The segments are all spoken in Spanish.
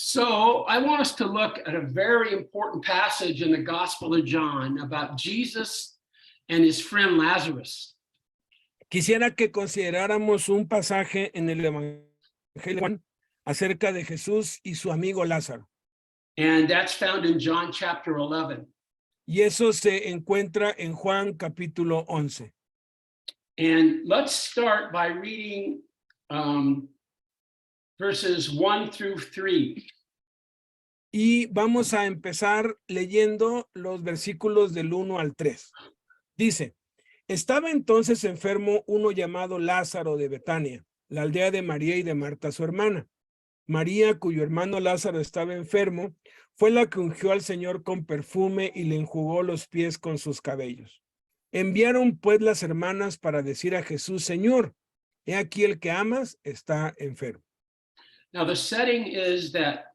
So I want us to look at a very important passage in the Gospel of John about Jesus and his friend Lazarus. Quisiera que consideráramos un pasaje en el Evangelio de Juan acerca de Jesús y su amigo Lázaro. And that's found in John chapter 11. Y eso se encuentra en Juan capítulo 11. And let's start by reading verses 1 through 3. Y vamos a empezar leyendo los versículos del 1 al 3. Dice, estaba entonces enfermo uno llamado Lázaro de Betania, la aldea de María y de Marta su hermana. María, cuyo hermano Lázaro estaba enfermo, fue la que ungió al Señor con perfume y le enjugó los pies con sus cabellos. Enviaron pues las hermanas para decir a Jesús, Señor, he aquí el que amas está enfermo. Now the setting is that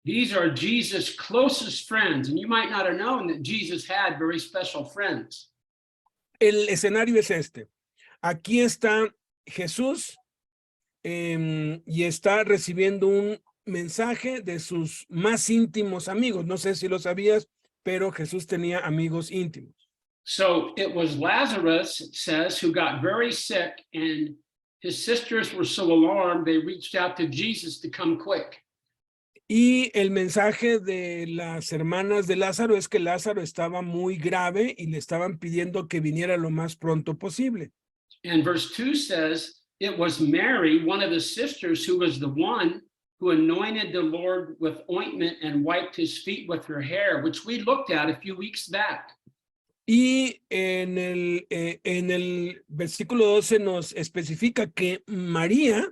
these are Jesus' closest friends, and you might not have known that Jesus had very special friends. El escenario es este. Aquí está Jesús y está recibiendo un mensaje de sus más íntimos amigos. No sé si lo sabías, pero Jesús tenía amigos íntimos. So it was Lazarus, it says, who got very sick, and his sisters were so alarmed they reached out to Jesus to come quick. Y el mensaje de las hermanas de Lázaro es que Lázaro estaba muy grave y le estaban pidiendo que viniera lo más pronto posible. And verse 2 says, it was Mary, one of the sisters, who was the one who anointed the Lord with ointment and wiped his feet with her hair, which we looked at a few weeks back. Y en el versículo 12 nos especifica que María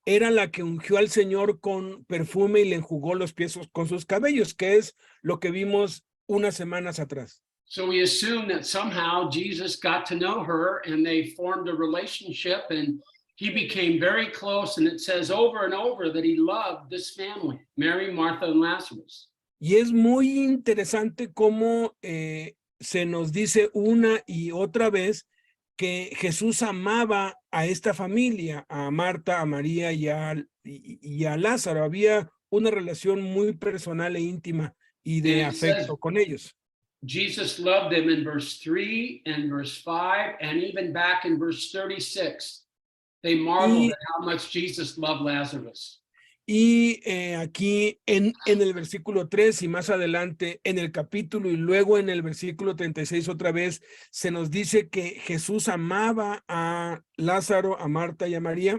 era la que ungió al Señor con perfume y le enjugó los pies con sus cabellos, que es lo que vimos unas semanas atrás. So we assume that somehow Jesus got to know her and they formed a relationship and he became very close, and it says over and over that he loved this family, Mary, Martha, and Lazarus. Y es muy interesante cómo se nos dice una y otra vez que Jesús amaba a esta familia, a Marta, a María y a Lázaro. Había una relación muy personal e íntima y de afecto con ellos. Jesus loved them in verse 3 and verse 5, and even back in verse 36. They marveled at how much Jesus loved Lazarus. Y aquí en el versículo 3 y más adelante en el capítulo y luego en el versículo 36 otra vez se nos dice que Jesús amaba a Lázaro, a Marta y a María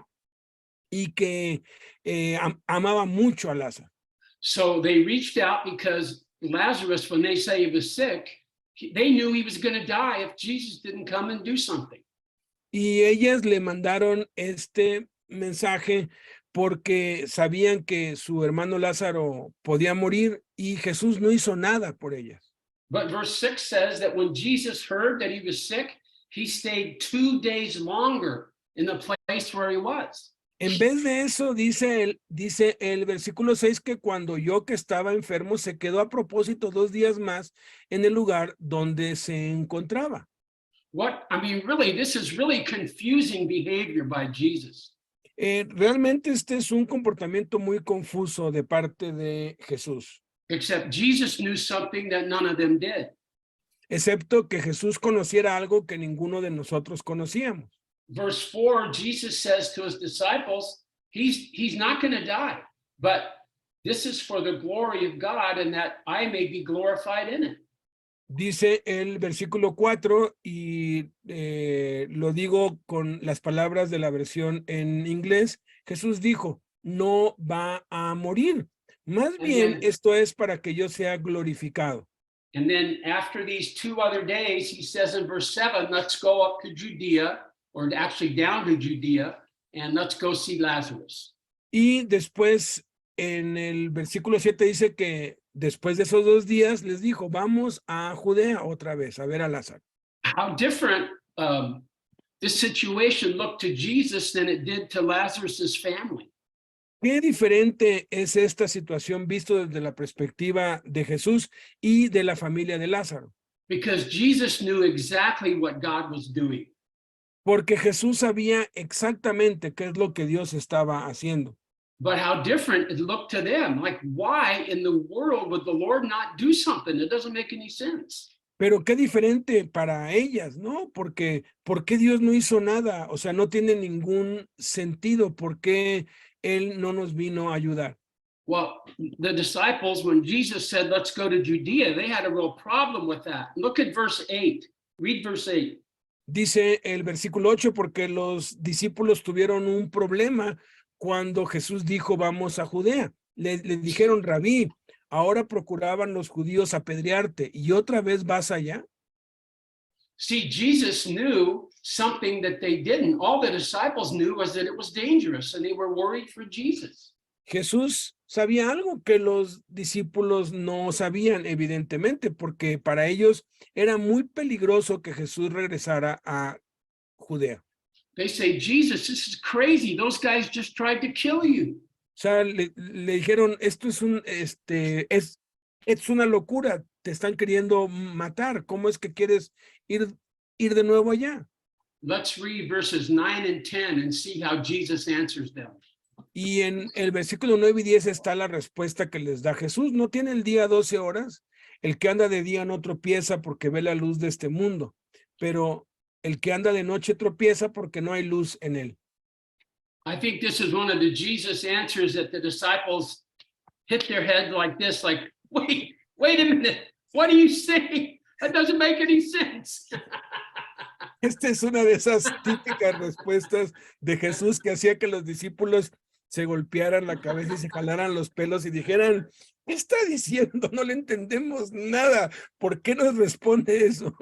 y que amaba mucho a Lázaro. So they reached out because Lazarus, when they say he was sick, they knew he was going to die if Jesus didn't come and do something. Y ellas le mandaron este mensaje porque sabían que su hermano Lázaro podía morir y Jesús no hizo nada por ellas. But verse 6 says that when Jesus heard that he was sick, he stayed 2 days longer in the place where he was. En vez de eso, dice el versículo 6 que cuando oyó que estaba enfermo, se quedó a propósito 2 días más en el lugar donde se encontraba. Really, this is really confusing behavior by Jesus. Realmente este es un comportamiento muy confuso de parte de Jesús. Except Jesus knew something that none of them did. Excepto que Jesús conociera algo que ninguno de nosotros conocíamos. Verse 4, Jesus says to his disciples, he's not going to die, but this is for the glory of God and that I may be glorified in it. Dice el versículo 4 y lo digo con las palabras de la versión en inglés. Jesús dijo, no va a morir. Más bien, esto es para que yo sea glorificado. And then after these 2 other days, he says in verse 7, let's go up to Judea, or actually down to Judea, and let's go see Lazarus. Y después en el versículo 7 dice que después de esos 2 días les dijo, vamos a Judea otra vez a ver a Lázaro. How different this situation looked to Jesus than it did to Lazarus's family. Qué diferente es esta situación visto desde la perspectiva de Jesús y de la familia de Lázaro. Because Jesus knew exactly what God was doing. Porque Jesús sabía exactamente qué es lo que Dios estaba haciendo. But how different it looked to them. Like, why in the world would the Lord not do something? It doesn't make any sense. Pero qué diferente para ellas, ¿no? Porque, ¿por qué Dios no hizo nada? O sea, no tiene ningún sentido. ¿Por qué Él no nos vino a ayudar? Well, the disciples, when Jesus said, let's go to Judea, they had a real problem with that. Look at verse 8. Read verse 8. Dice el versículo 8, porque los discípulos tuvieron un problema cuando Jesús dijo, vamos a Judea. Le dijeron, Rabí, ahora procuraban los judíos apedrearte y otra vez vas allá. See, Jesus knew something that they didn't. All the disciples knew was that it was dangerous and they were worried for Jesus. Jesús sabía algo que los discípulos no sabían, evidentemente, porque para ellos era muy peligroso que Jesús regresara a Judea. They say, Jesus, this is crazy. Those guys just tried to kill you. O sea, le dijeron, esto es es una locura, te están queriendo matar, ¿cómo es que quieres ir de nuevo allá? Let's read verses 9 and 10 and see how Jesus answers them. Y en el versículo 9 y 10 está la respuesta que les da Jesús. ¿No tiene el día 12 horas? El que anda de día no tropieza porque ve la luz de este mundo, pero el que anda de noche tropieza porque no hay luz en él. I think this is one of the Jesus answers that the disciples hit their head like this, like, wait a minute, what do you say? That doesn't make any sense. Esta es una de esas típicas respuestas de Jesús que hacía que los discípulos se golpearan la cabeza y se jalaran los pelos y dijeran, ¿qué está diciendo? No le entendemos nada. ¿Por qué nos responde eso?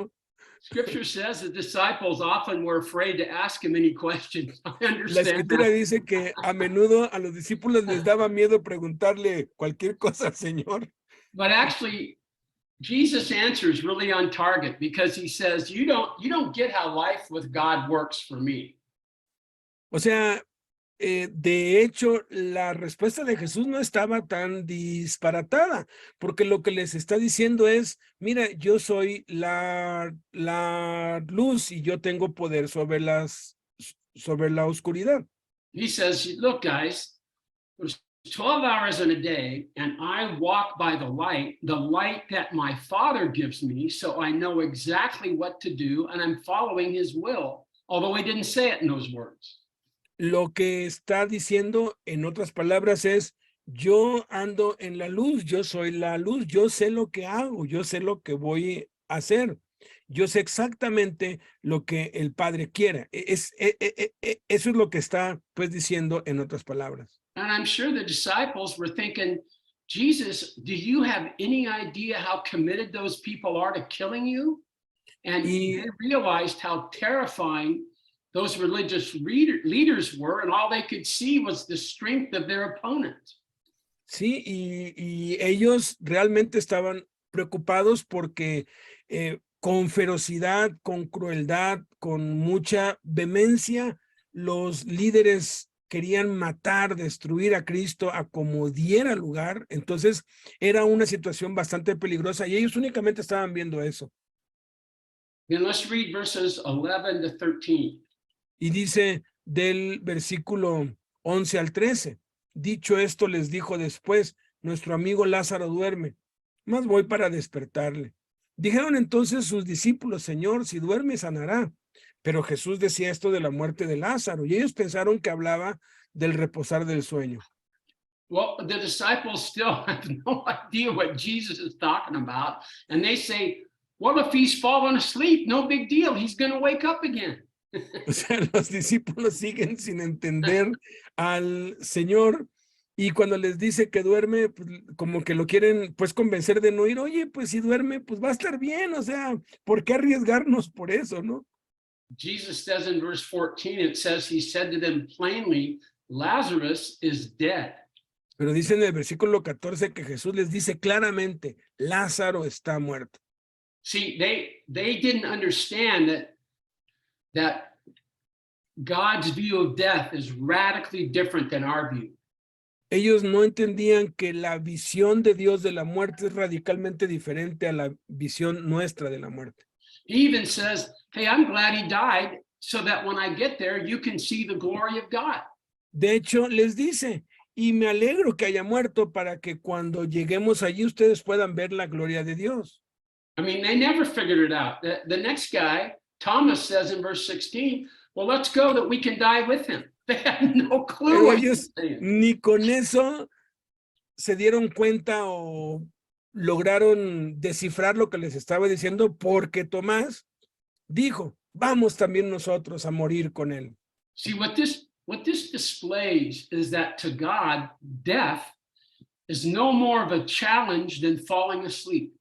Scripture says the disciples often were afraid to ask him any questions. I La understand escritura that. dice que a menudo a los discípulos les daba miedo preguntarle cualquier cosa al Señor. But actually, Jesus answers really on target because he says, you don't get how life with God works for me. O sea, de hecho, la respuesta de Jesús no estaba tan disparatada, porque lo que les está diciendo es, mira, yo soy la luz y yo tengo poder sobre la oscuridad. He says, look, guys, there's 12 hours in a day, and I walk by the light that my Father gives me, so I know exactly what to do, and I'm following his will, although he didn't say it in those words. Lo que está diciendo, en otras palabras, es, yo ando en la luz, yo soy la luz, yo sé lo que hago, yo sé lo que voy a hacer. Yo sé exactamente lo que el Padre quiere. Eso es lo que está, pues, diciendo en otras palabras. And I'm sure the disciples were thinking, Jesus, do you have any idea how committed those people are to killing you? And they realized how terrifying those religious leaders were, and all they could see was the strength of their opponent. Sí, y ellos realmente estaban preocupados porque con ferocidad, con crueldad, con mucha vehemencia, los líderes querían matar, destruir a Cristo a como diera lugar. Entonces era una situación bastante peligrosa y ellos únicamente estaban viendo eso. Then let's read verses 11 to 13. Y dice del versículo 11 al 13, dicho esto les dijo después, nuestro amigo Lázaro duerme, mas voy para despertarle. Dijeron entonces sus discípulos, Señor, si duerme sanará. Pero Jesús decía esto de la muerte de Lázaro y ellos pensaron que hablaba del reposar del sueño. Well, the disciples still have no idea what Jesus is talking about. And they say, well, if he's fallen asleep, no big deal. He's going to wake up again. O sea, los discípulos siguen sin entender al Señor y cuando les dice que duerme, pues, como que lo quieren pues convencer de no ir. Oye, pues si duerme, pues va a estar bien. O sea, ¿por qué arriesgarnos por eso, no? Jesus says in verse 14, it says, he said to them plainly, Lazarus is dead. Pero dice en el versículo 14 que Jesús les dice claramente, Lázaro está muerto. See, they didn't understand that God's view of death is radically different than our view. Ellos no entendían que la visión de Dios de la muerte es radicalmente diferente a la visión nuestra de la muerte. He even says, hey, I'm glad he died so that when I get there, you can see the glory of God. De hecho, les dice, y me alegro que haya muerto para que cuando lleguemos allí ustedes puedan ver la gloria de Dios. I mean, they never figured it out. The next guy, Thomas, says in verse 16, well, let's go that we can die with him. They had no clue Pero what he ellos was saying. ni con eso se dieron cuenta o lograron descifrar lo que les estaba diciendo, porque Tomás dijo, vamos también nosotros a morir con él. See, what this displays is that to God, death is no more of a challenge than falling asleep.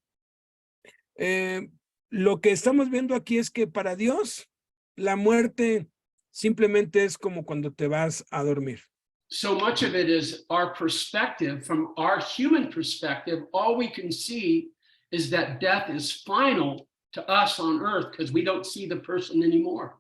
Lo que estamos viendo aquí es que para Dios la muerte simplemente es como cuando te vas a dormir. So much of it is our perspective. From our human perspective, all we can see is that death is final to us on earth because we don't see the person anymore.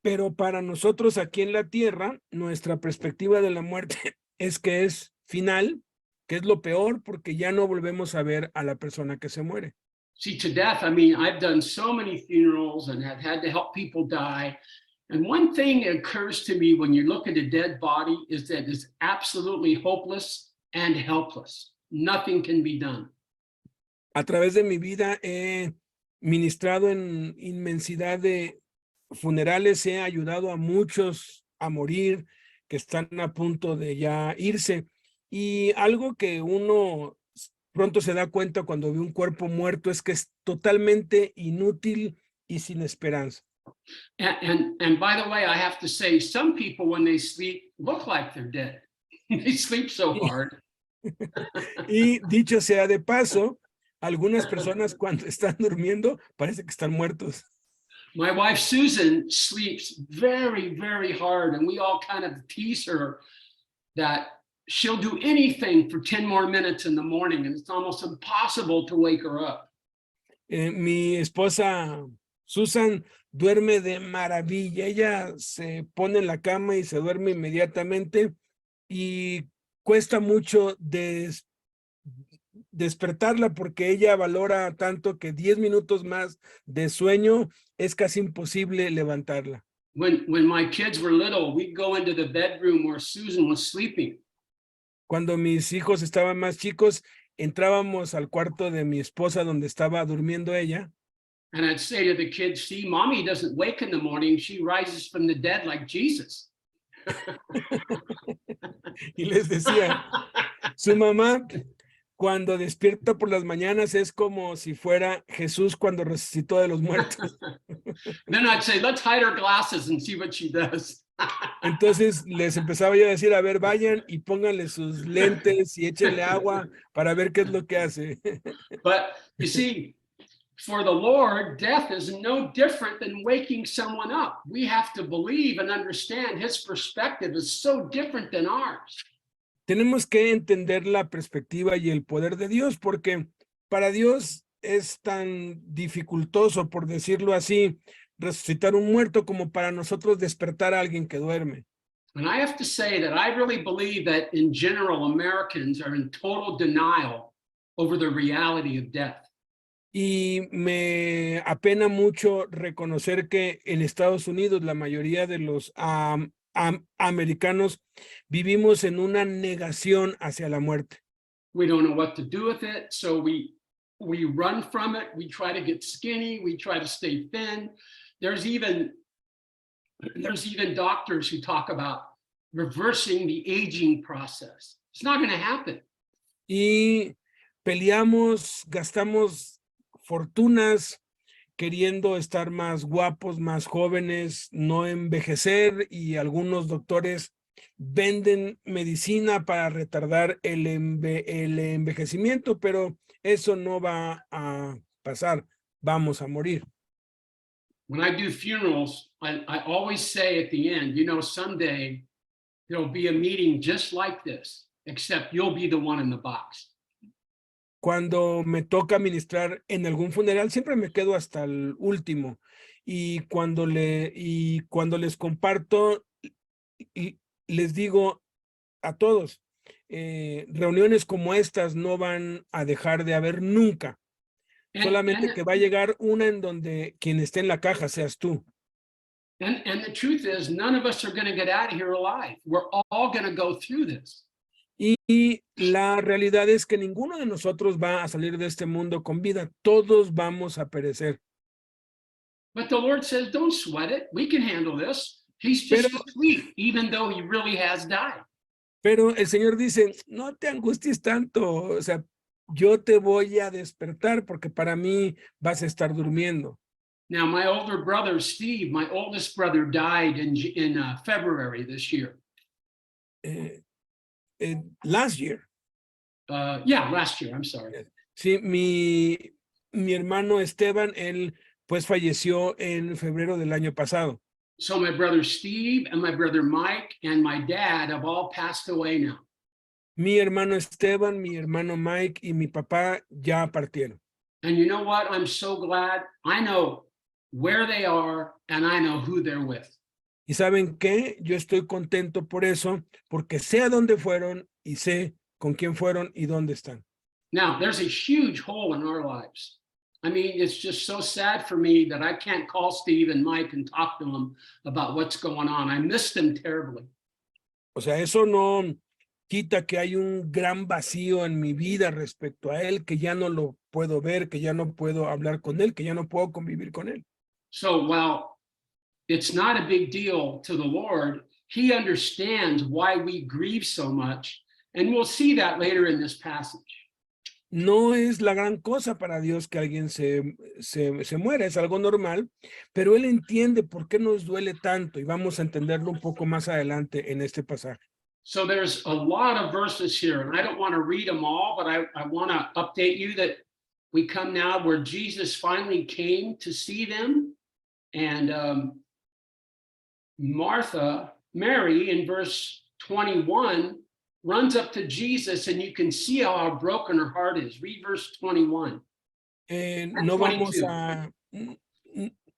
Pero para nosotros aquí en la tierra, nuestra perspectiva de la muerte es que es final, que es lo peor, porque ya no volvemos a ver a la persona que se muere. See, to death, I mean, I've done so many funerals and have had to help people die. And one thing that occurs to me when you look at a dead body is that it's absolutely hopeless and helpless. Nothing can be done. A través de mi vida he ministrado en inmensidad de funerales, he ayudado a muchos a morir que están a punto de ya irse. Y algo que uno pronto se da cuenta cuando ve un cuerpo muerto es que es totalmente inútil y sin esperanza. And by the way, I have to say, some people when they sleep look like they're dead. They sleep so hard. Y dicho sea de paso, algunas personas cuando están durmiendo parece que están muertos. My wife Susan sleeps very, very hard, and we all kind of tease her that she'll do anything for 10 more minutes in the morning, and it's almost impossible to wake her up. Mi esposa Susan duerme de maravilla. Ella se pone en la cama y se duerme inmediatamente y cuesta mucho despertarla porque ella valora tanto que 10 minutos más de sueño es casi imposible levantarla. When my kids were little, we'd go into the bedroom where Susan was sleeping. Cuando mis hijos estaban más chicos, entrábamos al cuarto de mi esposa donde estaba durmiendo ella. And I'd say to the kids, see, mommy doesn't wake in the morning. She rises from the dead like Jesus. Y les decía, su mamá cuando despierta por las mañanas es como si fuera Jesús cuando resucitó de los muertos. Then I'd say, let's hide her glasses and see what she does. Entonces les empezaba yo a decir, a ver, vayan y pónganle sus lentes y échenle agua para ver qué es lo que hace. But you see, for the Lord, death is no different than waking someone up. We have to believe and understand his perspective is so different than ours. Tenemos que entender la perspectiva y el poder de Dios, porque para Dios es tan dificultoso, por decirlo así, resucitar un muerto como para nosotros despertar a alguien que duerme. And I have to say that I really believe that in general, Americans are in total denial over the reality of death. Y me apena mucho reconocer que en Estados Unidos la mayoría de los americanos vivimos en una negación hacia la muerte. We don't know what to do with it, so we run from it. We try to get skinny. We try to stay thin. There's even doctors who talk about reversing the aging process. It's not going to happen. Y peleamos, gastamos fortunas queriendo estar más guapos, más jóvenes, no envejecer, y algunos doctores venden medicina para retardar el envejecimiento, pero eso no va a pasar, vamos a morir. When I do funerals, I always say at the end, you know, someday there'll be a meeting just like this, except you'll be the one in the box. Cuando me toca ministrar en algún funeral, siempre me quedo hasta el último. Y cuando les comparto, y les digo a todos, reuniones como estas no van a dejar de haber nunca. Solamente que va a llegar una en donde quien esté en la caja seas tú. And the truth is, none of us are going to get out of here alive. We're all going to go through this. Y la realidad es que ninguno de nosotros va a salir de este mundo con vida. Todos vamos a perecer. But the Lord says, don't sweat it. We can handle this. He's Pero, just asleep, even though he really has died. pero el Señor dice, no te angusties tanto. O sea, yo te voy a despertar porque para mí vas a estar durmiendo. Now, my older brother, Steve, my oldest brother, died in February this year. Last year. Yeah, last year. I'm sorry. Sí, mi hermano Esteban, él pues falleció en febrero del año pasado. So my brother Steve and my brother Mike and my dad have all passed away now. Mi hermano Esteban, mi hermano Mike y mi papá ya partieron. And you know what? I'm so glad. I know where they are and I know who they're with. ¿Y saben qué? Yo estoy contento por eso, porque sé a dónde fueron y sé con quién fueron y dónde están. Now, there's a huge hole in our lives. I mean, it's just so sad for me that I can't call Steve and Mike and talk to them about what's going on. I miss them terribly. O sea, eso no quita que hay un gran vacío en mi vida respecto a él, que ya no lo puedo ver, que ya no puedo hablar con él, que ya no puedo convivir con él. So while it's not a big deal to the Lord, he understands why we grieve so much. And we'll see that later in this passage. No es la gran cosa para Dios que alguien se muera, es algo normal, pero Él entiende por qué nos duele tanto y vamos a entenderlo un poco más adelante en este pasaje. So there's a lot of verses here, and I don't want to read them all, but I want to update you that we come now where Jesus finally came to see them. And Mary in verse 21, runs up to Jesus, and you can see how broken her heart is. Read verse 21.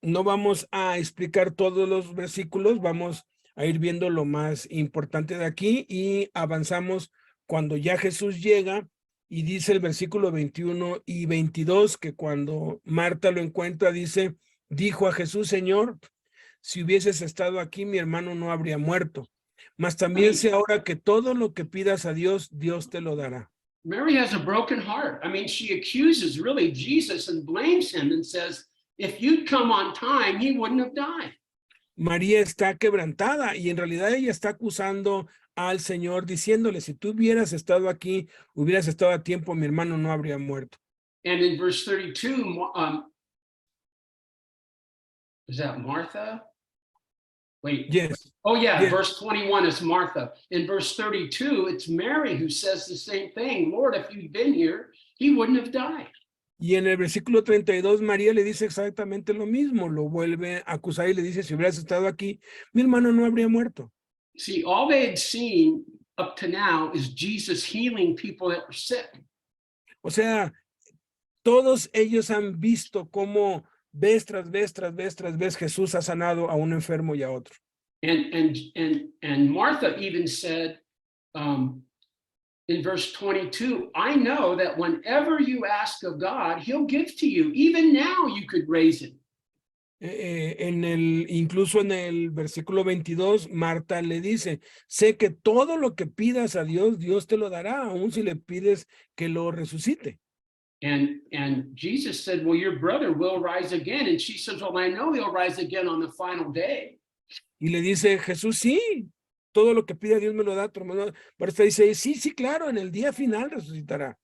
No vamos a explicar todos los versículos, vamos a ir viendo lo más importante de aquí y avanzamos cuando ya Jesús llega y dice el versículo 21 y 22 que cuando Marta lo encuentra dice, dijo a Jesús, Señor, si hubieses estado aquí mi hermano no habría muerto. Mas también sé ahora que todo lo que pidas a Dios, Dios te lo dará. Mary has a broken heart. I mean, she accuses really Jesus and blames him and says, if you'd come on time, he wouldn't have died. María está quebrantada y en realidad ella está acusando al Señor diciéndole, si tú hubieras estado aquí, hubieras estado a tiempo, mi hermano no habría muerto. And in verse 32, is that Martha? Wait. Yes. Oh, yeah, Yes. Verse 21 is Martha. In verse 32, it's Mary who says the same thing. Lord, if you'd been here, he wouldn't have died. Y en el versículo 32, María le dice exactamente lo mismo, lo vuelve a acusar y le dice, si hubieras estado aquí, mi hermano no habría muerto. See, all they had seen up to now is Jesus healing people that were sick. O sea, todos ellos han visto cómo vez tras vez, tras vez, tras vez, Jesús ha sanado a un enfermo y a otro. And Martha even said in verse 22, I know that whenever you ask of God, he'll give to you. Even now you could raise him. Incluso en el versículo 22, Marta le dice, sé que todo lo que pidas a Dios, Dios te lo dará, aun si le pides que lo resucite. And Jesus said, well, your brother will rise again. And she says, well, I know he'll rise again on the final day. Y le dice, Jesús, sí, todo lo que pida Dios me lo da. Tu hermano Marta dice, sí, claro, en el día final resucitará.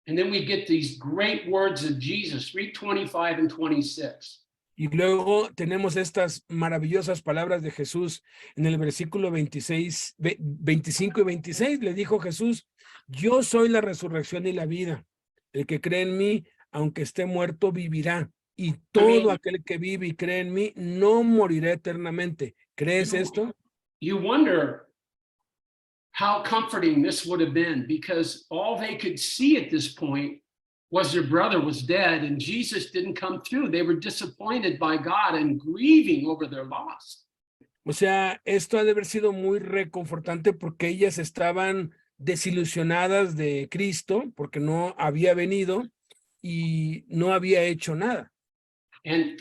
And then we get these great words of Jesus, read 25 and 26. Y luego tenemos estas maravillosas palabras de Jesús en el versículo 25 y 26. Le dijo Jesús, yo soy la resurrección y la vida. El que cree en mí, aunque esté muerto, vivirá. Y todo aquel que vive y cree en mí, no morirá eternamente. ¿Crees esto? You wonder how comforting this would have been, because all they could see at this point was their brother was dead and Jesus didn't come through. They were disappointed by God and grieving over their loss. O sea, esto ha de haber sido muy reconfortante porque ellas estaban desilusionadas de Cristo porque no había venido y no había hecho nada. And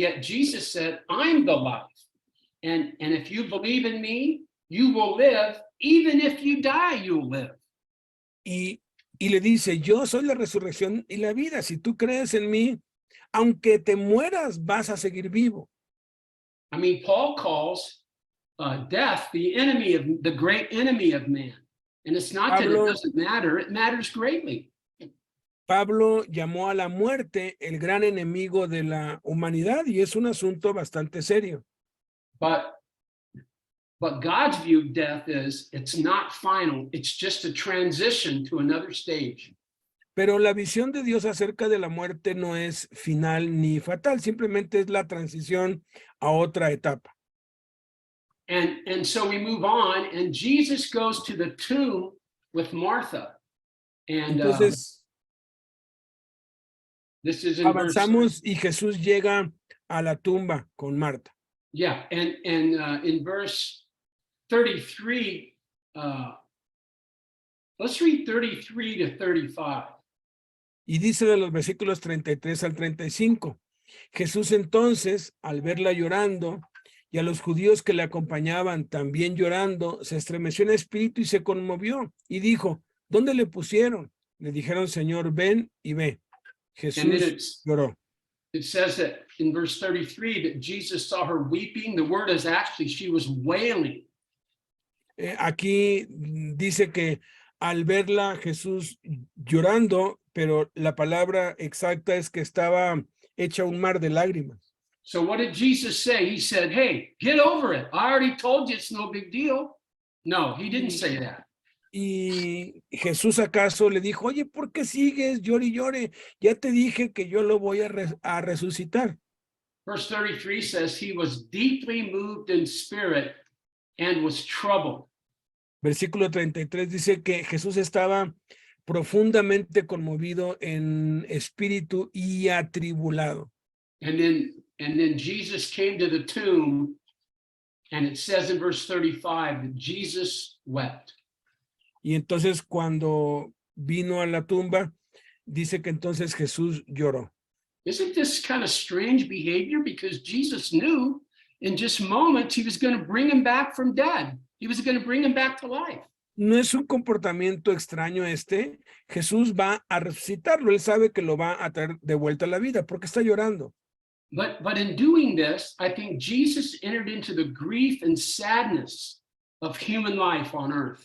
yet Jesus said, I'm the life. And if you believe in me, you will live. Even if you die, you'll live. y le dice, yo soy la resurrección y la vida. Si tú crees en mí, aunque te mueras, vas a seguir vivo. I mean, Paul calls death the enemy of the great enemy of man. And it's not that it Pablo, doesn't matter, it matters greatly. Pablo llamó a la muerte el gran enemigo de la humanidad y es un asunto bastante serio. But God's view of death is it's not final, it's just a transition to another stage. Pero la visión de Dios acerca de la muerte no es final ni fatal, simplemente es la transición a otra etapa. And so we move on, and Jesus goes to the tomb with Martha. And Entonces this is in verse, avanzamos y Jesús llega a la tumba con Marta. yeah, and in verse 33, let's read 33 to 35. Y dice de los versículos 33 al 35, Jesús entonces, al verla llorando, y a los judíos que le acompañaban también llorando, se estremeció en espíritu y se conmovió, y dijo, ¿dónde le pusieron? Le dijeron, Señor, ven y ve. Jesús lloró. It says that in verse 33 that Jesus saw her weeping. The word is actually she was wailing. Aquí dice que al verla Jesús llorando, pero la palabra exacta es que estaba hecha un mar de lágrimas. So what did Jesus say? He said, hey, get over it. I already told you it's no big deal. No, he didn't say that. Y Jesús acaso le dijo, oye, ¿por qué sigues llore y llore? Ya te dije que yo lo voy a resucitar. Verse 33 says he was deeply moved in spirit and was troubled. Versículo 33 dice que Jesús estaba profundamente conmovido en espíritu y atribulado. And then Jesus came to the tomb, and it says in verse 35 that Jesus wept. Y entonces cuando vino a la tumba, dice que entonces Jesús lloró. Isn't this kind of strange behavior? Because Jesus knew in just moments he was going to bring him back from dead. He was going to bring him back to life. No es un comportamiento extraño este. Jesús va a resucitarlo. Él sabe que lo va a traer de vuelta a la vida porque está llorando. But in doing this, I think Jesus entered into the grief and sadness of human life on earth.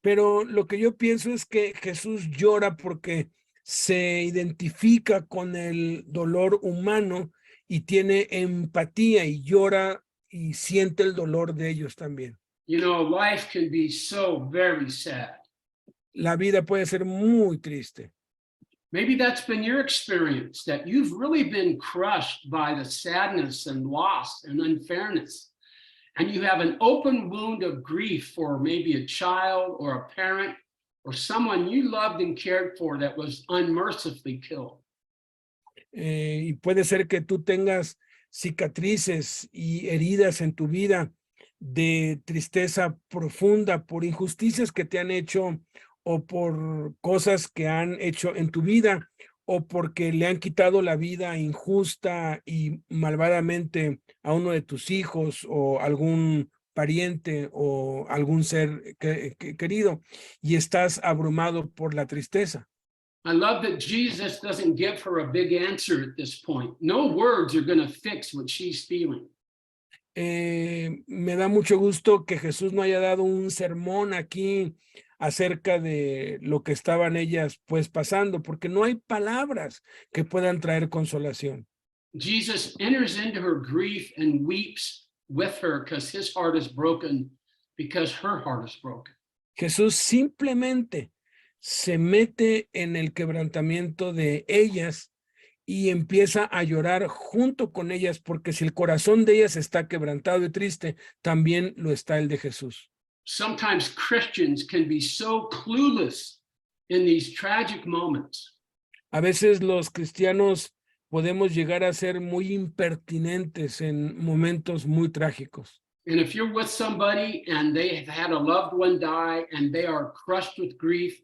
Pero lo que yo pienso es que Jesús llora porque se identifica con el dolor humano y tiene empatía y llora y siente el dolor de ellos también. You know, life can be so very sad. La vida puede ser muy triste. Maybe that's been your experience, that you've really been crushed by the sadness and loss and unfairness. And you have an open wound of grief for maybe a child or a parent or someone you loved and cared for that was unmercifully killed. Y puede ser que tú tengas cicatrices y heridas en tu vida de tristeza profunda por injusticias que te han hecho o por cosas que han hecho en tu vida o porque le han quitado la vida injusta y malvadamente a uno de tus hijos o algún pariente o algún ser querido y estás abrumado por la tristeza. I love that Jesus doesn't give her a big answer at this point. No words are going to fix what she's feeling. Me da mucho gusto que Jesús no haya dado un sermón aquí acerca de lo que estaban ellas pues pasando, porque no hay palabras que puedan traer consolación. Jesus enters into her grief and weeps with her because his heart is broken, because her heart is broken. Jesús simplemente se mete en el quebrantamiento de ellas y empieza a llorar junto con ellas, porque si el corazón de ellas está quebrantado y triste, también lo está el de Jesús. Sometimes Christians can be so clueless in these tragic moments. A veces los cristianos podemos llegar a ser muy impertinentes en momentos muy trágicos. And if you're with somebody and they have had a loved one die and they are crushed with grief,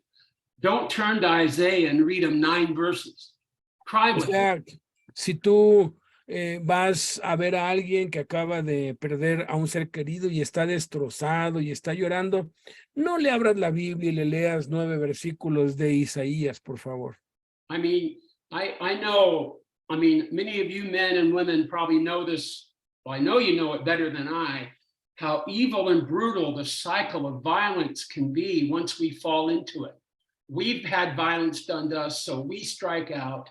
don't turn to Isaiah and read them 9 verses. Cry O with them. sea, si tú vas a ver a alguien que acaba de perder a un ser querido y está destrozado y está llorando, no le abras la Biblia y le leas 9 versículos de Isaías, por favor. I mean, I know, I mean, many of you men and women probably know this. Well, I know you know it better than I, how evil and brutal the cycle of violence can be once we fall into it. We've had violence done to us, so we strike out,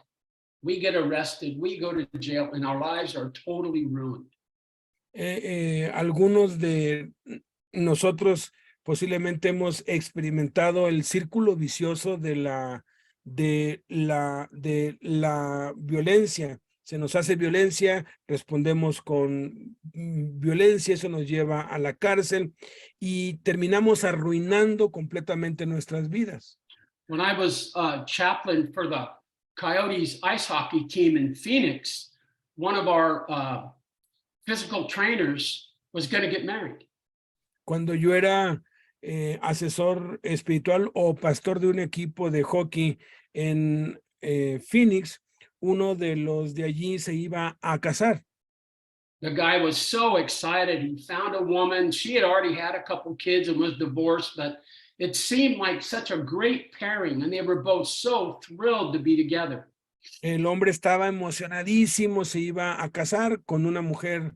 we get arrested, we go to jail, and our lives are totally ruined. Algunos de nosotros posiblemente hemos experimentado el círculo vicioso de la violencia. Se nos hace violencia, respondemos con violencia, eso nos lleva a la cárcel y terminamos arruinando completamente nuestras vidas. When I was chaplain for the Coyotes ice hockey team in Phoenix, one of our physical trainers was going to get married. Cuando yo era asesor espiritual o pastor de un equipo de hockey en Phoenix, uno de los de allí se iba a casar. The guy was so excited. He found a woman. She had already had a couple kids and was divorced, but it seemed like such a great pairing, and they were both so thrilled to be together. El hombre estaba emocionadísimo, se iba a casar con una mujer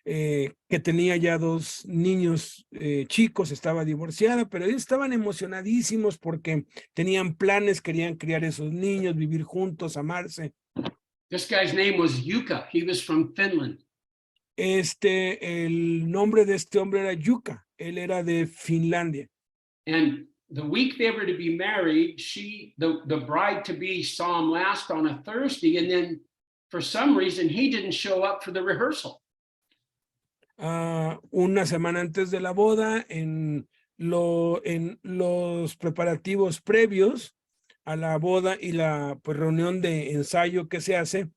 que tenía ya 2 niños chicos, estaba divorciada, pero ellos estaban emocionadísimos porque tenían planes, querían criar esos niños, vivir juntos, amarse. This guy's name was Yuka. He was from Finland. El nombre de este hombre era Yuka, él era de Finlandia. And the week they were to be married, the bride-to-be saw him last on a Thursday, and then for some reason he didn't show up for the rehearsal. Una semana antes de la boda, en los preparativos previos a la boda y la pues, reunión de ensayo que se hace,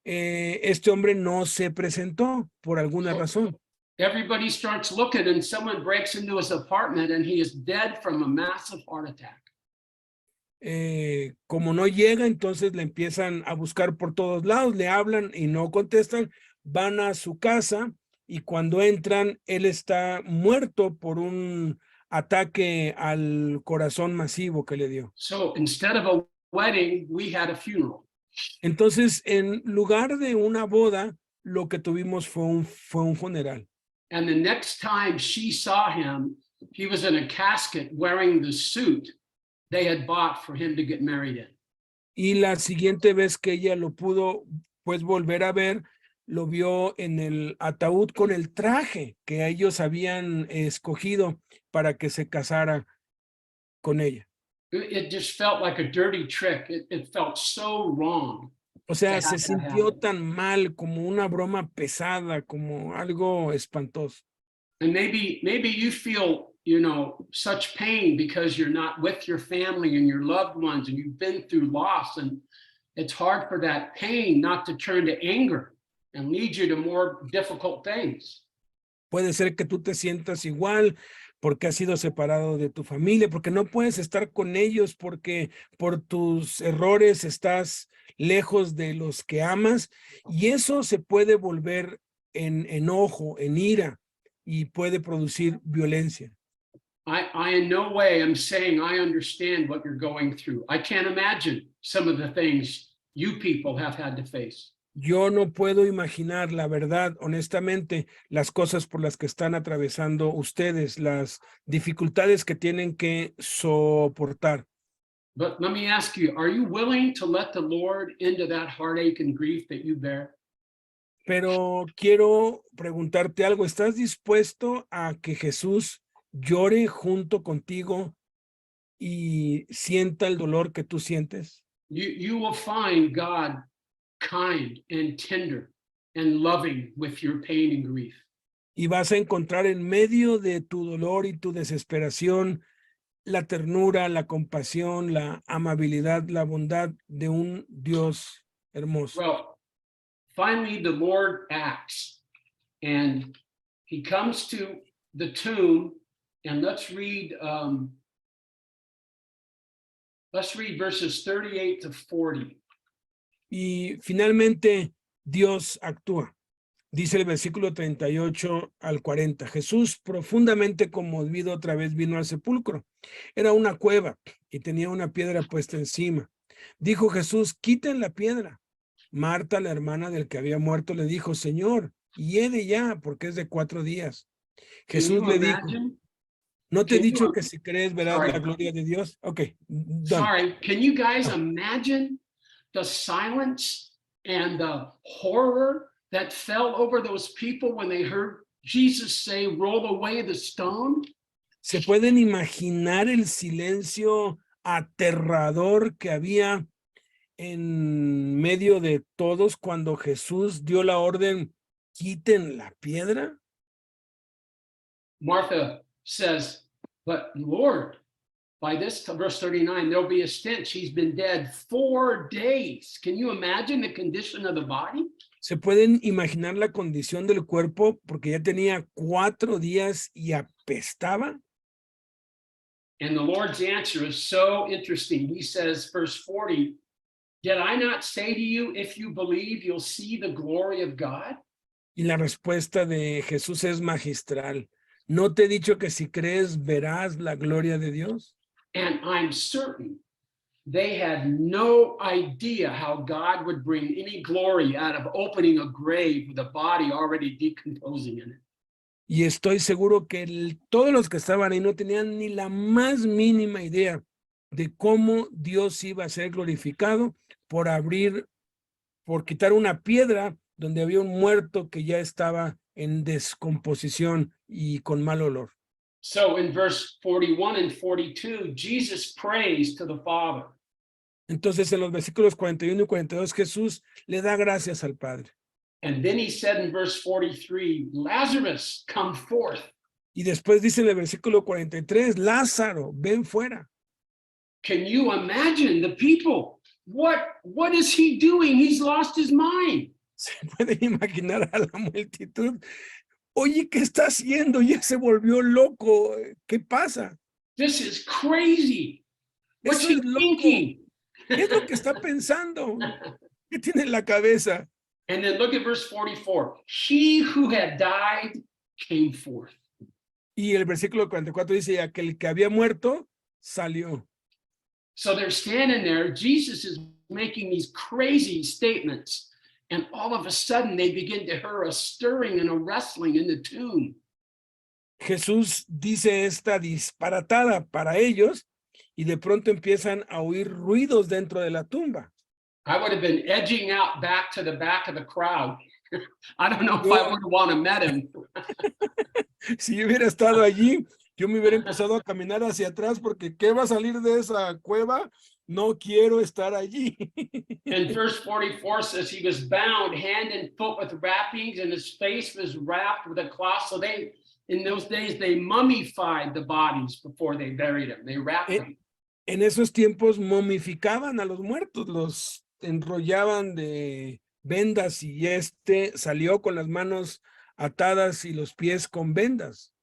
este hombre no se presentó por alguna razón. Everybody starts looking and someone breaks into his apartment and he is dead from a massive heart attack. Como no llega, entonces le empiezan a buscar por todos lados, le hablan y no contestan, van a su casa y cuando entran, él está muerto por un ataque al corazón masivo que le dio. So instead of a wedding, we had a funeral. Entonces, en lugar de una boda, lo que tuvimos fue un funeral. And the next time she saw him, he was in a casket wearing the suit they had bought for him to get married in. Y la siguiente vez que ella lo pudo pues volver a ver, lo vio en el ataúd con el traje que ellos habían escogido para que se casara con ella. It just felt like a dirty trick. It felt so wrong. O sea, se sintió tan mal, como una broma pesada, como algo espantoso. And maybe you feel, you know, such pain because you're not with your family and your loved ones and you've been through loss, and it's hard for that pain not to turn to anger and lead you to more difficult things. Puede ser que tú te sientas igual porque has sido separado de tu familia, porque no puedes estar con ellos, porque por tus errores estás lejos de los que amas, y eso se puede volver en enojo, en ira, y puede producir violencia. I in no way am saying I understand what you're going through. I can't imagine some of the things you people have had to face. Yo no puedo imaginar, la verdad, honestamente, las cosas por las que están atravesando ustedes, las dificultades que tienen que soportar. But let me ask you, are you willing to let the Lord into that heartache and grief that you bear? Pero quiero preguntarte algo, ¿estás dispuesto a que Jesús llore junto contigo y sienta el dolor que tú sientes? You will find God kind and tender and loving with your pain and grief. Y vas a encontrar en medio de tu dolor y tu desesperación la ternura, la compasión, la amabilidad, la bondad de un Dios hermoso. Well, finally the Lord acts and he comes to the tomb, and let's read verses 38 to 40. Y finalmente Dios actúa. Dice el versículo 38 al 40. Jesús, profundamente conmovido, otra vez vino al sepulcro. Era una cueva y tenía una piedra puesta encima. Dijo Jesús, quiten la piedra. Marta, la hermana del que había muerto, le dijo, Señor, hiede ya, porque es de 4 días. Can Jesús you le dijo, imagine? ¿no te he Can dicho you, que si crees verás sorry. la gloria de Dios? Ok, done. Sorry, can you guys No. imagine the silence and the horror that fell over those people when they heard Jesus say, roll away the stone? ¿Se pueden imaginar el silencio aterrador que había en medio de todos cuando Jesús dio la orden, quiten la piedra? Martha says, but Lord, by this verse 39, there'll be a stench. He's been dead 4 days. Can you imagine the condition of the body? ¿Se pueden imaginar la condición del cuerpo porque ya tenía 4 días y apestaba? And the Lord's answer is so interesting. He says, verse 40, did I not say to you, if you believe, you'll see the glory of God? Y la respuesta de Jesús es magistral. ¿No te he dicho que si crees verás la gloria de Dios? And I'm certain they had no idea how God would bring any glory out of opening a grave with a body already decomposing in it. Y estoy seguro que todos los que estaban ahí no tenían ni la más mínima idea de cómo Dios iba a ser glorificado por quitar una piedra donde había un muerto que ya estaba en descomposición y con mal olor. So in verse 41 and 42, Jesus prays to the Father. Entonces en los versículos 41 y 42 Jesús le da gracias al Padre. And then he said in verse 43, Lazarus, come forth. Y después dice en el versículo 43, Lázaro, ven fuera. Can you imagine the people? What is he doing? He's lost his mind. Se puede imaginar a la multitud. Oye, ¿qué está haciendo? Ya se volvió loco. ¿Qué pasa? This is crazy. What's Eso he es loco. thinking? ¿Qué es lo que está pensando? ¿Qué tiene en la cabeza? And then look at verse 44. He who had died came forth. Y el versículo 44 dice, aquel que había muerto salió. So they're standing there. Jesus is making these crazy statements. And all of a sudden they begin to hear a stirring and a wrestling in the tomb. Jesús dice esta disparatada para ellos y de pronto empiezan a oír ruidos dentro de la tumba. I would have been edging out back to the back of the crowd. I don't know if I would want to met him. Si yo hubiera estado allí, yo me hubiera empezado a caminar hacia atrás porque ¿qué va a salir de esa cueva? No quiero estar allí. And verse 44 says he was bound hand and foot with wrappings and his face was wrapped with a cloth. So in those days, they mummified the bodies before they buried them. They wrapped them. En esos tiempos momificaban a los muertos, los enrollaban de vendas y salió con las manos atadas y los pies con vendas.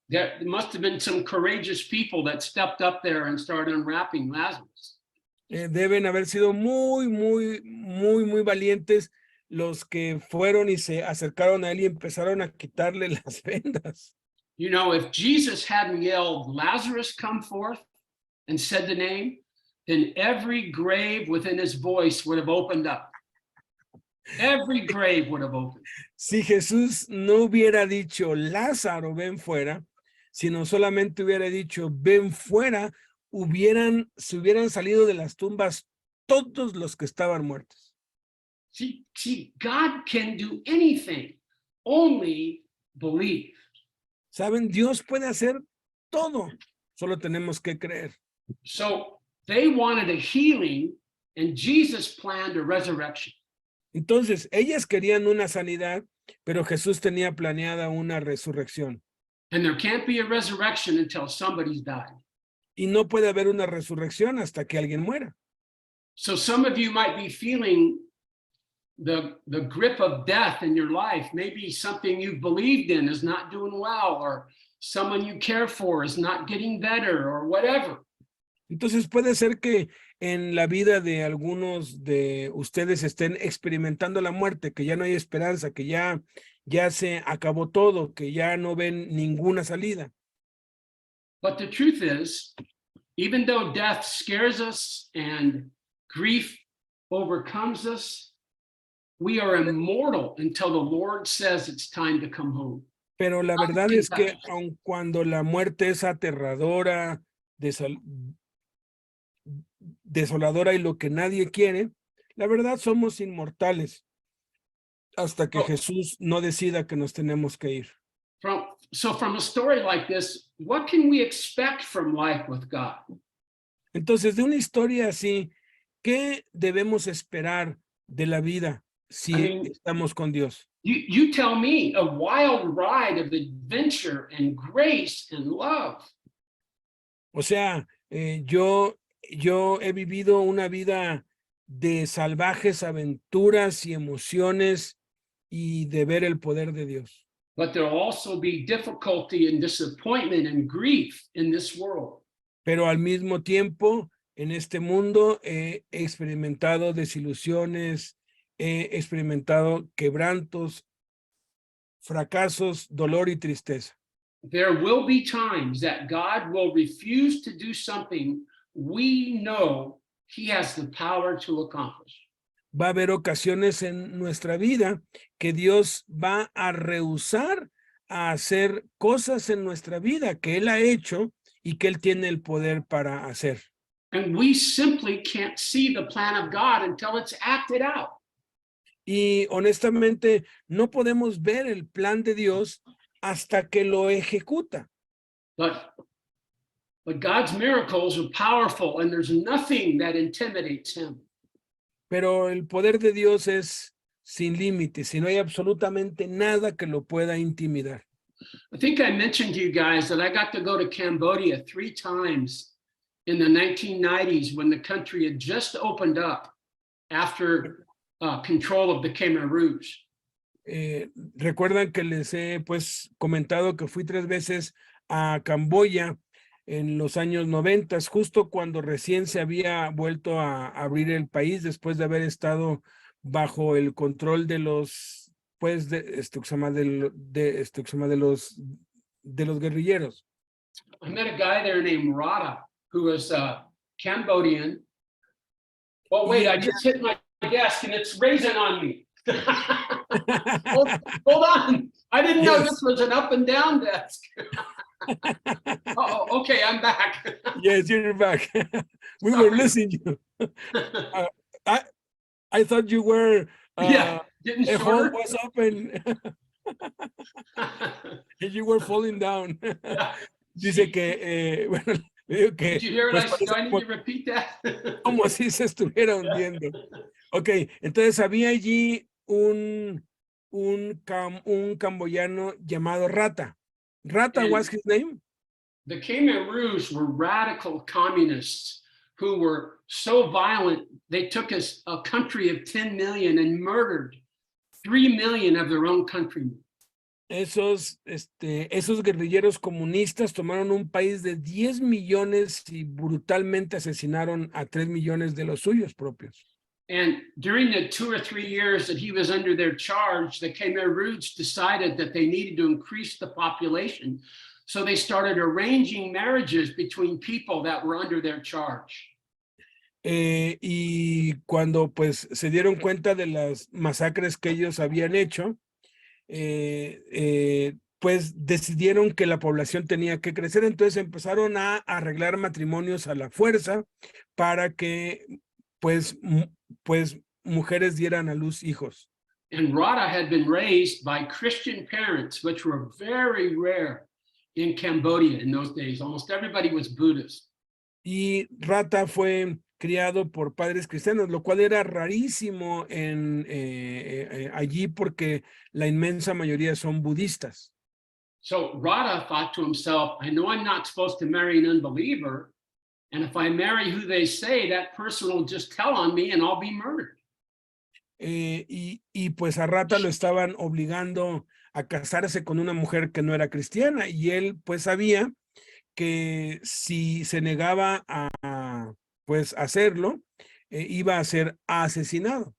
There must have been some courageous people that stepped up there and started unwrapping Lazarus. Deben haber sido muy valientes los que fueron y se acercaron a él y empezaron a quitarle las vendas. You know, if Jesus hadn't yelled, Lazarus, come forth, and said the name, then every grave within his voice would have opened up. Every grave would have opened. Si Jesús no hubiera dicho, Lázaro, ven fuera, sino solamente hubiera dicho, ven fuera, se hubieran salido de las tumbas todos los que estaban muertos. See, God can do anything, only believe. ¿Saben? Dios puede hacer todo, solo tenemos que creer. So they wanted a healing, and Jesus planned a resurrection. Entonces, ellas querían una sanidad, pero Jesús tenía planeada una resurrección. And there can't be a resurrection until somebody's died. Y no puede haber una resurrección hasta que alguien muera. So some of you might be feeling the grip of death in your life. Maybe something you've believed in is not doing well, or someone you care for is not getting better, or whatever. Entonces puede ser que en la vida de algunos de ustedes estén experimentando la muerte, que ya no hay esperanza, que ya se acabó todo, que ya no ven ninguna salida. But the truth is, even though death scares us and grief overcomes us, we are immortal until the Lord says it's time to come home. Pero la verdad es que aun cuando la muerte es aterradora, desoladora y lo que nadie quiere, la verdad somos inmortales hasta que Jesús no decida que nos tenemos que ir. So from a story like this, what can we expect from life with God? Entonces, de una historia así, ¿qué debemos esperar de la vida si estamos con Dios? You tell me, a wild ride of adventure and grace and love. O sea, yo he vivido una vida de salvajes aventuras y emociones y de ver el poder de Dios. But there'll also be difficulty and disappointment and grief in this world. Pero al mismo tiempo, en este mundo he experimentado desilusiones, he experimentado quebrantos, fracasos, dolor y tristeza. There will be times that God will refuse to do something we know he has the power to accomplish. Va a haber ocasiones en nuestra vida que Dios va a rehusar a hacer cosas en nuestra vida que Él ha hecho y que Él tiene el poder para hacer. And we simply can't see the plan of God until it's acted out. Y honestamente no podemos ver el plan de Dios hasta que lo ejecuta. But God's miracles are powerful and there's nothing that intimidates him. Pero el poder de Dios es sin límites y no hay absolutamente nada que lo pueda intimidar. I think I mentioned to you guys that I got to go to Cambodia 3 times in the 1990s when the country had just opened up after control of the Khmer Rouge. Recuerdan que les he pues comentado que fui 3 veces a Camboya en los años 90, justo cuando recién se había vuelto a abrir el país después de haber estado bajo el control de los pues de los guerrilleros. I met a guy there named Rada who was Cambodian. Oh wait, I just hit my desk and it's raising on me. hold on. I didn't know this was an up and down desk. Oh, okay, I'm back. Yes, you're back. We were losing you. I thought you were getting hole was open. And you were falling down. Dice que bueno, digo que did you hear what pues, I need to repeat that? como si se estuviera hundiendo. Ok, entonces había allí un camboyano llamado Rata. Rata was his name? The Khmer Rouge were radical communists who were so violent, they took a country of 10 million and murdered 3 million of their own countrymen. Esos guerrilleros comunistas tomaron un país de 10 millones y brutalmente asesinaron a 3 millones de los suyos propios. And during the 2 or 3 years that he was under their charge, the Khmer Rouge decided that they needed to increase the population. So they started arranging marriages between people that were under their charge. Y cuando pues se dieron cuenta de las masacres que ellos habían hecho, pues decidieron que la población tenía que crecer, entonces empezaron a arreglar matrimonios a la fuerza para que pues mujeres dieran a luz hijos. And Rada had been raised by Christian parents, which were very rare in Cambodia in those days. Almost everybody was Buddhist. Y Rata fue criado por padres cristianos, lo cual era rarísimo allí porque la inmensa mayoría son budistas. So Rada thought to himself, I know I'm not supposed to marry an unbeliever, and if I marry who they say, that person will just tell on me and I'll be murdered. Y pues a Rata lo estaban obligando a casarse con una mujer que no era cristiana y él pues sabía que si se negaba a pues hacerlo, iba a ser asesinado.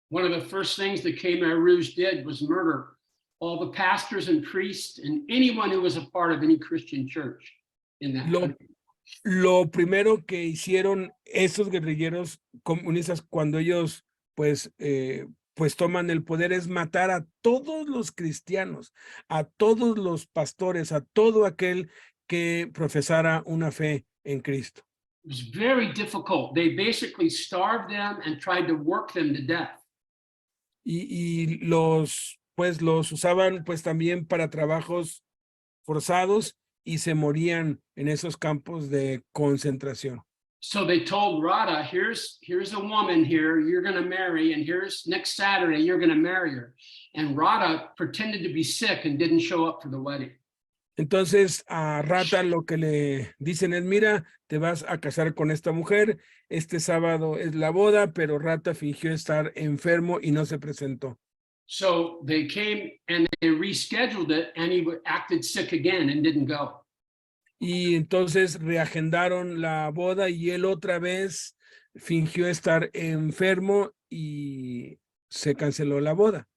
One of the first things the Khmer Rouge did was murder all the pastors and priests and anyone who was a part of any Christian church in that Lo, country. lo primero que hicieron esos guerrilleros comunistas cuando ellos pues toman el poder es matar a todos los cristianos, a todos los pastores, a todo aquel que profesara una fe en Cristo. It was very difficult. They basically starved them and tried to work them to death. Y los usaban pues también para trabajos forzados y se morían en esos campos de concentración. So they told Radha, here's a woman here you're going to marry, and here's next Saturday you're going to marry her. And Radha pretended to be sick and didn't show up for the wedding. Entonces a Rata lo que le dicen es, mira, te vas a casar con esta mujer, este sábado es la boda, pero Rata fingió estar enfermo y no se presentó. So they came and they rescheduled it, and he acted sick again and didn't go. Y entonces reagendaron la boda y él otra vez fingió estar enfermo y se canceló la boda.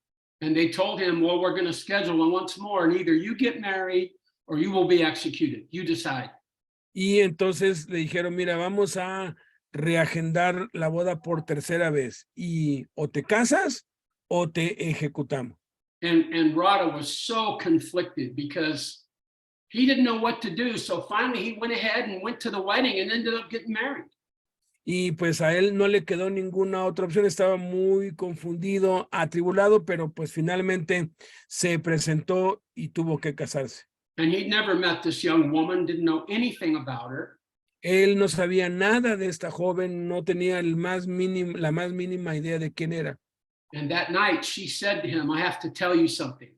And they told him, well, we're going to schedule it once more, and either you get married or you will be executed. You decide. Y entonces le dijeron, mira, vamos a reagendar la boda por tercera vez y o te casas o te ejecutamos. And Radha was so conflicted because he didn't know what to do. So finally he went ahead and went to the wedding and ended up getting married. Y pues a él no le quedó ninguna otra opción, estaba muy confundido, atribulado, pero pues finalmente se presentó y tuvo que casarse. And he'd never met this young woman, didn't know anything about her. Él no sabía nada de esta joven, no tenía la más mínima idea de quién era. And that night she said to him, I have to tell you something.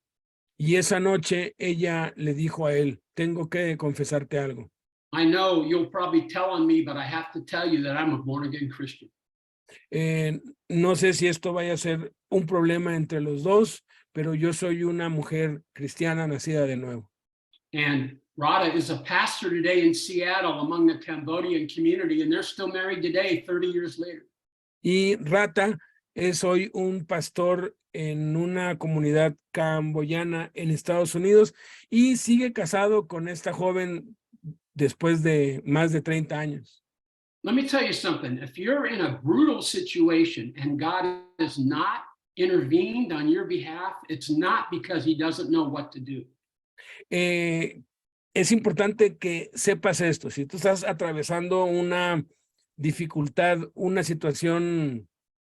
Y esa noche ella le dijo a él, tengo que confesarte algo. I know you'll probably tell on me, but I have to tell you that I'm a born again Christian. No sé si esto vaya a ser un problema entre los dos, pero yo soy una mujer cristiana nacida de nuevo. And Radha is a pastor today in Seattle among the Cambodian community, and they're still married today, 30 years later. Y Rata es hoy un pastor en una comunidad camboyana en Estados Unidos y sigue casado con esta joven después de más de 30 años. Let me tell you something. If you're in a brutal situation and God has not intervened on your behalf, it's not because he doesn't know what to do. Es importante que sepas esto. Si tú estás atravesando una dificultad, una situación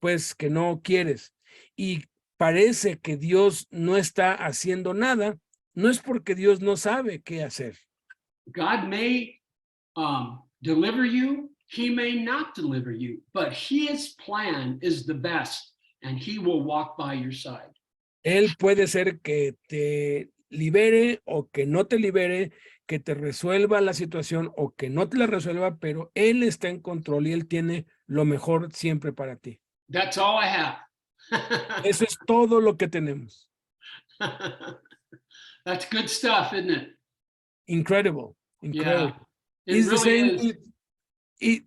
pues que no quieres y parece que Dios no está haciendo nada, no es porque Dios no sabe qué hacer. God may deliver you, he may not deliver you, but his plan is the best, and he will walk by your side. Él puede ser que te libere o que no te libere, que te resuelva la situación o que no te la resuelva, pero Él está en control y Él tiene lo mejor siempre para ti. That's all I have. Eso es todo lo que tenemos. That's good stuff, isn't it? Incredible. Yeah, it It's the really same. is.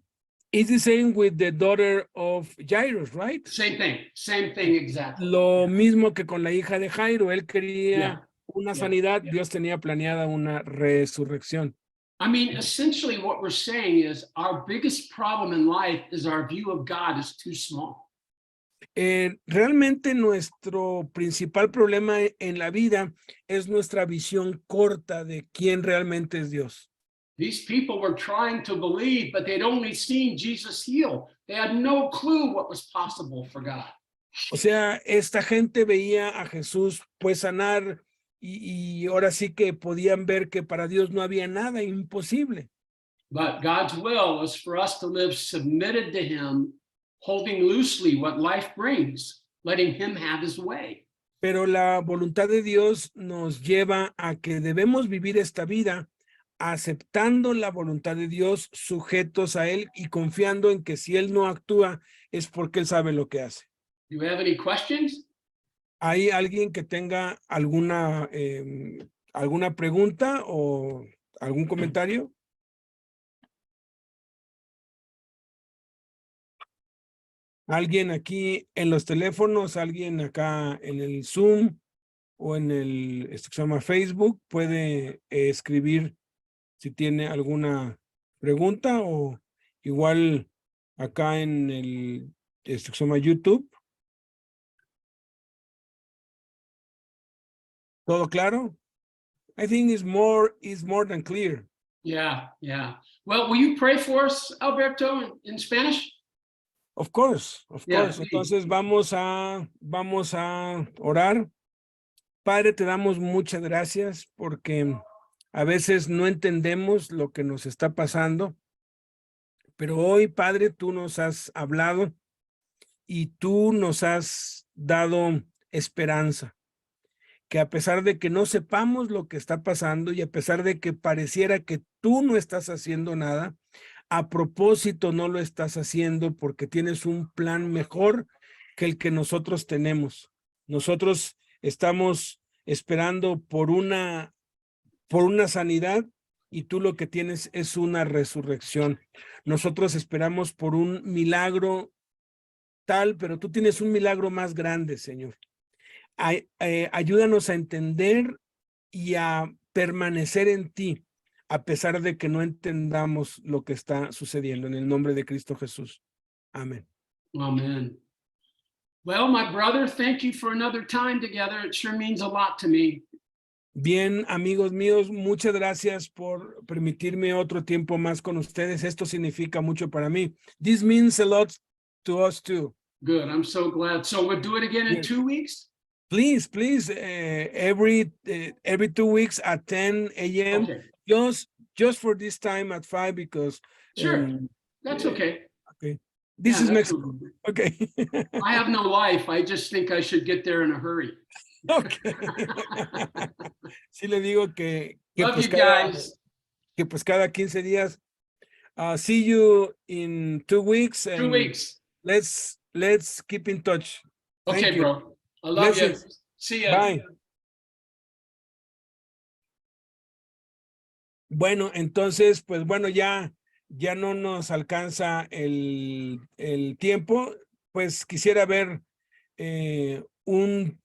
It's the same with the daughter of Jairus, right? Same thing exactly. Lo mismo que con la hija de Jairo. Él quería Yeah. una Yeah. sanidad. Yeah. Dios tenía planeada una resurrección. I mean, essentially what we're saying is our biggest problem in life is our view of God is too small. Realmente nuestro principal problema en la vida es nuestra visión corta de quién realmente es Dios. These people were trying to believe, but they'd only seen Jesus heal. They had no clue what was possible for God. O sea, esta gente veía a Jesús pues sanar y ahora sí que podían ver que para Dios no había nada imposible. But God's will is for us to live submitted to him, holding loosely what life brings, letting him have his way. Pero la voluntad de Dios nos lleva a que debemos vivir esta vida aceptando la voluntad de Dios, sujetos a Él y confiando en que si Él no actúa es porque Él sabe lo que hace. Do you have any questions? ¿Hay alguien que tenga alguna pregunta o algún comentario? Alguien aquí en los teléfonos, alguien acá en el Zoom o en el esto que se llama Facebook puede escribir si tiene alguna pregunta o igual acá en el esto que se llama YouTube. ¿Todo claro? I think it's more than clear. Yeah, yeah. Well, will you pray for us, Alberto, in Spanish? Of course, of Yeah, course. please. Entonces vamos a orar. Padre, te damos muchas gracias porque a veces no entendemos lo que nos está pasando, pero hoy, Padre, tú nos has hablado y tú nos has dado esperanza, que a pesar de que no sepamos lo que está pasando y a pesar de que pareciera que tú no estás haciendo nada, a propósito no lo estás haciendo porque tienes un plan mejor que el que nosotros tenemos. Nosotros estamos esperando por una sanidad y tú lo que tienes es una resurrección. Nosotros esperamos por un milagro tal, pero tú tienes un milagro más grande, Señor. Ayúdanos a entender y a permanecer en ti, a pesar de que no entendamos lo que está sucediendo. En el nombre de Cristo Jesús. Amén. Amen. Well, my brother, thank you for another time together. It sure means a lot to me. Bien, amigos míos, muchas gracias por permitirme otro tiempo más con ustedes. Esto significa mucho para mí. This means a lot to us too. Good. I'm so glad. So we'll do it again in Yes. 2 weeks? Please, every 2 weeks at 10 a.m. Okay. Just for this time at 5 because Sure. That's okay. okay. This Yeah, is that's Mexico. okay. Okay. I have no life. I just think I should get there in a hurry. Okay. Sí le digo que Love pues you guys. cada 15 días. See you in 2 weeks. 2 weeks. Let's keep in touch. Thank Okay, you. bro. I love Blessings. you. See ya. Bye. Bueno, entonces, pues bueno, ya no nos alcanza el tiempo. Pues quisiera ver un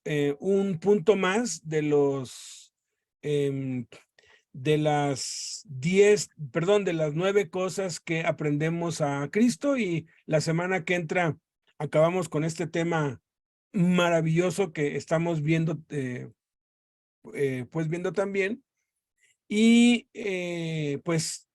punto más de los de las 9 cosas que aprendemos a Cristo, y la semana que entra acabamos con este tema maravilloso que estamos viendo, pues viendo también. Y pues